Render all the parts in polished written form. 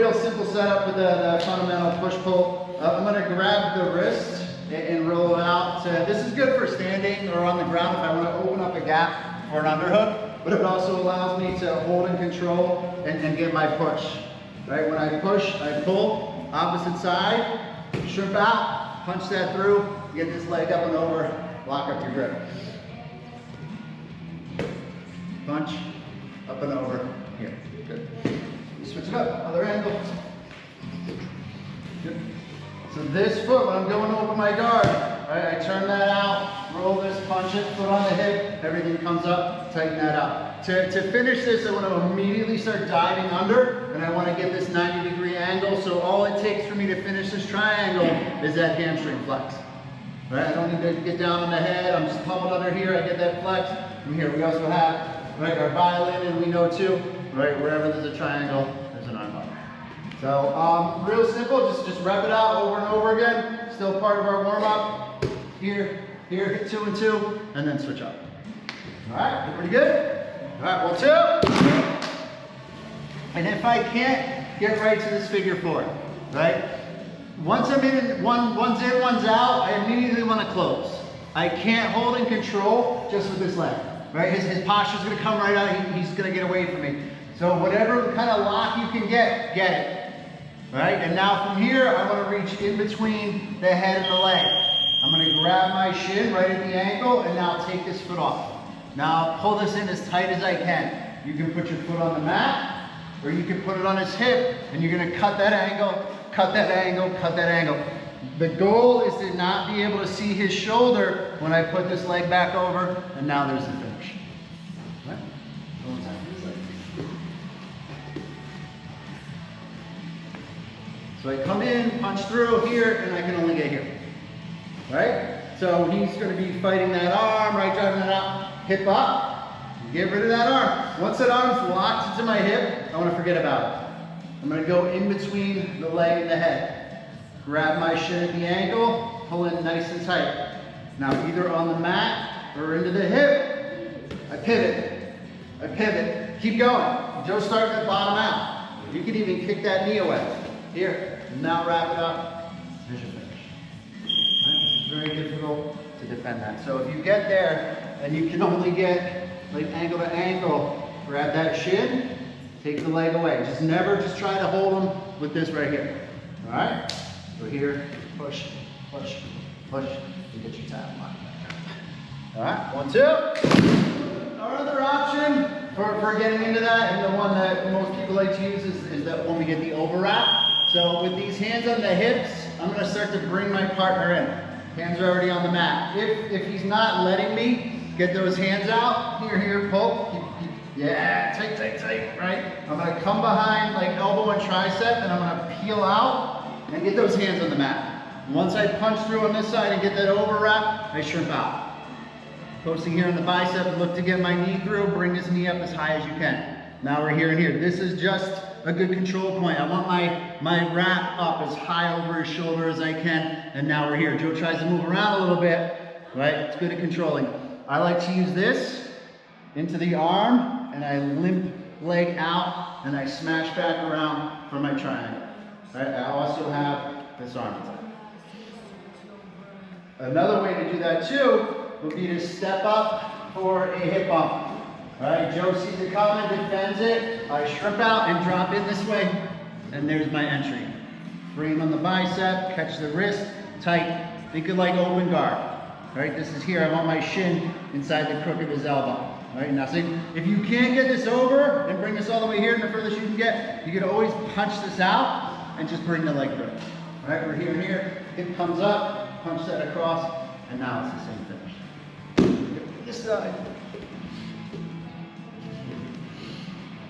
real simple setup with the fundamental push-pull. I'm gonna grab the wrist and roll it out. This is good for standing or on the ground if I wanna open up a gap for an underhook, but it also allows me to hold and control and get my push. Right, when I push, I pull, opposite side, shrimp out, punch that through, get this leg up and over, lock up your grip. Punch, up and over, here, good. Switch it up, other angle. Good. So this foot, when I'm going over my guard, right, I turn that out, roll this, punch it, foot on the hip, everything comes up, tighten that up. To finish this, I want to immediately start diving under, and I want to get this 90-degree angle, so all it takes for me to finish this triangle is that hamstring flex. Right, I don't need to get down on the head, I'm just pummeled under here, I get that flex. From here, we also have, right, our violin, and we know too, right, wherever there's a triangle, there's an arm bar. So, real simple, just rep it out over and over again, still part of our warm-up. Here, hit 2 and 2, and then switch up. All right, pretty good? All right, 1, 2. And if I can't get right to this figure 4, right? Once I'm in, one's in, one's out, I immediately want to close. I can't hold and control just with this leg, right? His posture's going to come right out, he's going to get away from me. So whatever kind of lock you can get it. All right, and now from here, I want to reach in between the head and the leg. I'm going to grab my shin right at the ankle and now take this foot off. Now pull this in as tight as I can. You can put your foot on the mat, or you can put it on his hip, and you're gonna cut that angle, cut that angle, cut that angle. The goal is to not be able to see his shoulder when I put this leg back over, and now there's the finish. Right? So I come in, punch through here, and I can only get here. Right? So he's gonna be fighting that arm, right, driving that out. Hip up, get rid of that arm. Once that arm's locked into my hip, I want to forget about it. I'm going to go in between the leg and the head. Grab my shin at the ankle, pull in nice and tight. Now either on the mat or into the hip, I pivot. Keep going. Joe's starting to bottom out. You can even kick that knee away. Here, now wrap it up. There's your finish. Right? It's very difficult to defend that. So if you get there and you can only get like ankle to ankle, grab that shin, take the leg away. Just never just try to hold them with this right here. All right? So here, push, push, push, and get your tap locked back. All right, 1, 2. Our other option for getting into that, and the one that most people like to use is that when we get the overwrap. So with these hands on the hips, I'm gonna start to bring my partner in. Hands are already on the mat. If he's not letting me get those hands out, here, pull. Yeah, tight, right? I'm gonna come behind like elbow and tricep, and I'm gonna peel out and get those hands on the mat. Once I punch through on this side and get that overwrap, I shrimp out. Posting here on the bicep, look to get my knee through, bring this knee up as high as you can. Now we're here and here. This is just a good control point. I want my wrap up as high over his shoulder as I can, and now we're here. Joe tries to move around a little bit, right? It's good at controlling. I like to use this into the arm, and I limp leg out, and I smash back around for my triangle. Right? I also have this arm attack. Another way to do that too would be to step up for a hip bump. All right, Joe sees it coming, defends it. I shrimp out and drop in this way, and there's my entry. Frame on the bicep, catch the wrist, tight. Think of like open guard. All right, this is here. I want my shin inside the crook of his elbow. All right, now see, if you can't get this over and bring this all the way here, and the furthest you can get, you can always punch this out and just bring the leg through. All right, we're here and here. Hip comes up, punch that across, and now it's the same finish. This side.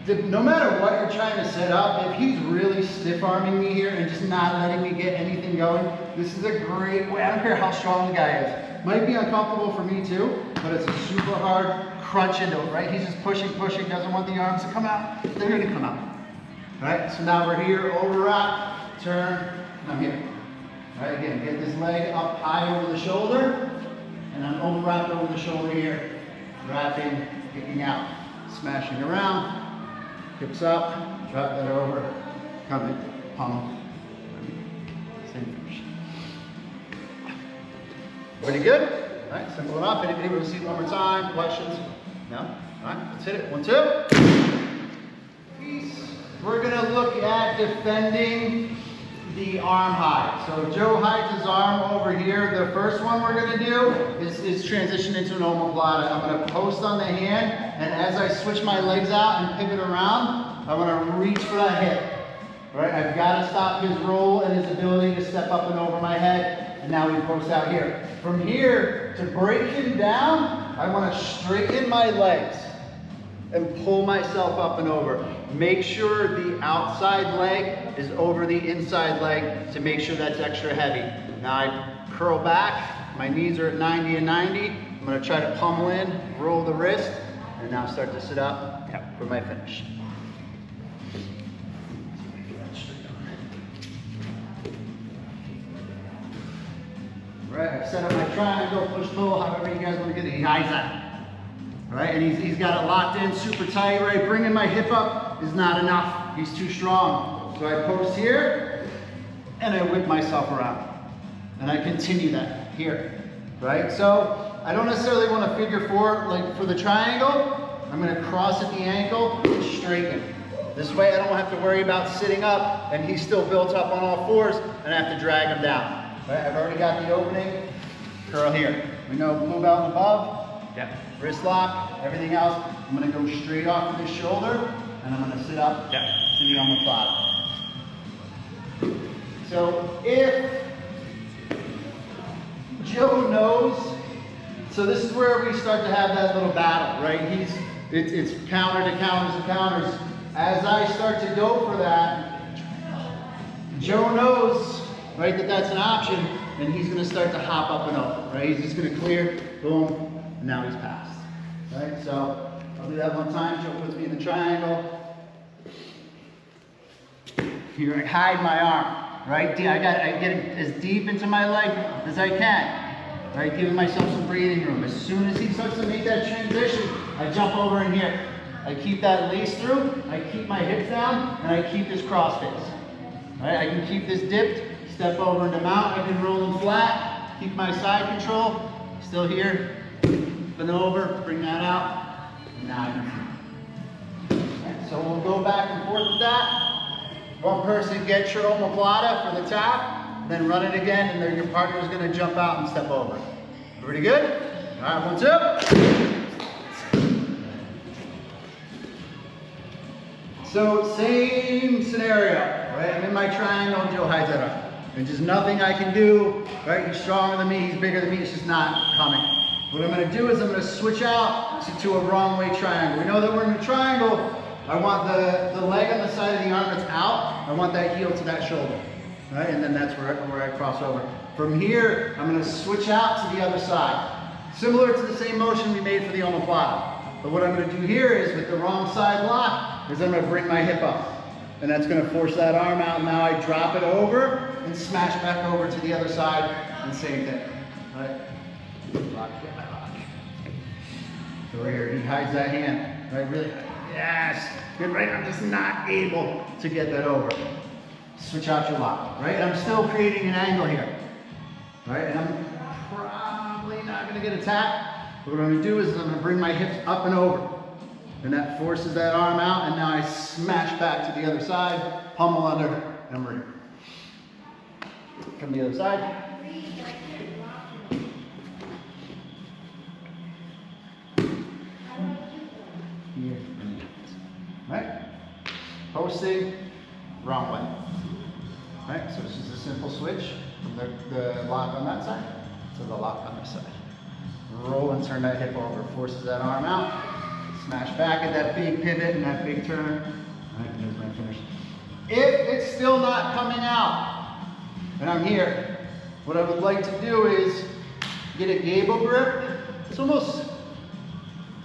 No matter what you're trying to set up, if he's really stiff-arming me here and just not letting me get anything going, this is a great way. I don't care how strong the guy is. Might be uncomfortable for me too, but it's a super hard crunch into it, right? He's just pushing, doesn't want the arms to come out. They're gonna come out. All right, so now we're here, overwrap, turn, and I'm here. All right, again, get this leg up high over the shoulder, and I'm overwrapped over the shoulder here, wrapping, kicking out, smashing around. Hips up, drop that over, come in, pummel. Same finish. Pretty good? All right, simple enough. Anybody want to see it one more time? Questions? No? All right, let's hit it. 1, 2. Peace. We're gonna look at defending the arm hide. So if Joe hides his arm over here, the first one we're gonna do is transition into an omoplata. I'm gonna post on the hand, and as I switch my legs out and pivot around, I wanna reach for that hip. All right, I've gotta stop his roll and his ability to step up and over my head, and now we post out here. From here, to break him down, I wanna straighten my legs and pull myself up and over. Make sure the outside leg is over the inside leg to make sure that's extra heavy. Now I curl back, my knees are at 90 and 90. I'm gonna try to pummel in, roll the wrist, and now start to sit up for my finish. All right, I've set up my triangle, push pull, however you guys wanna get it. He hides that. All right, and he's got it locked in super tight, right? Bringing my hip up is not enough. He's too strong. So I post here, and I whip myself around. And I continue that here, right? So I don't necessarily want to figure 4, like for the triangle. I'm gonna cross at the ankle and straighten. This way I don't have to worry about sitting up and he's still built up on all 4s and I have to drag him down. Right? I've already got the opening, curl here. We know blue belt above. Wrist lock, everything else. I'm gonna go straight off of his shoulder and I'm gonna sit up to the omoplata. So if Joe knows, so this is where we start to have that little battle, right? It's counter to counters to counters. As I start to go for that, Joe knows, right, that that's an option, and he's gonna start to hop up and over, right? He's just gonna clear, boom, and now he's passed. Right, so I'll do that one time. Joe puts me in the triangle. Here, I hide my arm, right? I get as deep into my leg as I can, right? Giving myself some breathing room. As soon as he starts to make that transition, I jump over in here. I keep that lace through, I keep my hips down, and I keep this cross face. Right? I can keep this dipped, step over into mount, I can roll them flat, keep my side control, still here. And over, bring that out, and now you're free. Right, so we'll go back and forth with that. One person gets your omoplata for the tap, then run it again, and then your partner is going to jump out and step over. Pretty good? All right, 1, 2. So same scenario, right? I'm in my triangle, Joe hides that up. There's just nothing I can do, right? He's stronger than me, he's bigger than me, it's just not coming. What I'm going to do is I'm going to switch out to a wrong way triangle. We know that we're in a triangle. I want the leg on the side of the arm that's out. I want that heel to that shoulder. Right? And then that's where I cross over. From here, I'm going to switch out to the other side. Similar to the same motion we made for the omoplata. But what I'm going to do here is with the wrong side lock is I'm going to bring my hip up. And that's going to force that arm out. Now I drop it over and smash back over to the other side and same thing. Right? Lock, get my lock. So here, he hides that hand, right? Really, yes, good, right? I'm just not able to get that over. Switch out your lock, right? I'm still creating an angle here, right? And I'm probably not gonna get a tap. But what I'm gonna do is I'm gonna bring my hips up and over. And that forces that arm out, and now I smash back to the other side, pummel under, and we're here. From the other side. Here. Right? Posting, wrong way. Right? So it's just a simple switch from the lock on that side to the lock on this side. Roll and turn that hip over, forces that arm out, smash back at that big pivot and that big turn. Right, there's my finish. If it's still not coming out, and I'm here, what I would like to do is get a gable grip. It's almost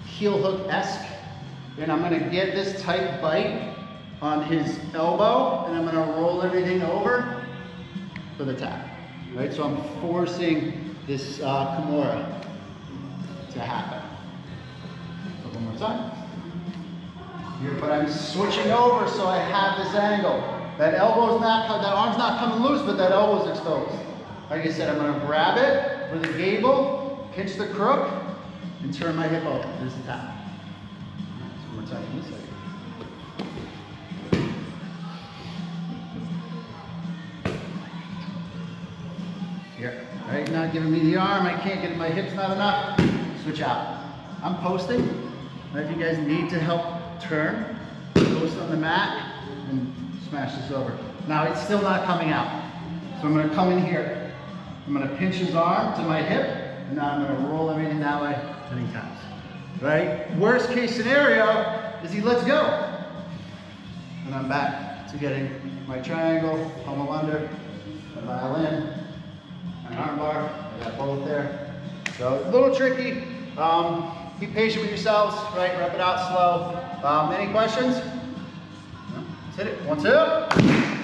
heel hook-esque. And I'm gonna get this tight bite on his elbow, and I'm gonna roll everything over for the tap. Right, so I'm forcing this Kimura to happen. So one more time. here, but I'm switching over so I have this angle. That arm's not coming loose, but that elbow's exposed. Like I said, I'm gonna grab it with a gable, pinch the crook, and turn my hip over. There's the tap. One more time from this side. Here, right, not giving me the arm, I can't get it, my hip's not enough. Switch out. I'm posting. Right, if you guys need to help turn, post on the mat and smash this over. Now it's still not coming out. So I'm gonna come in here. I'm gonna pinch his arm to my hip, and now I'm gonna roll everything that way, and he taps. Right? Worst case scenario is he lets go. And I'm back to getting my triangle, pommel under, my violin, an arm bar. I got both there. So a little tricky. Be patient with yourselves, right? Rep it out slow. Any questions? No? Let's hit it. 1, 2.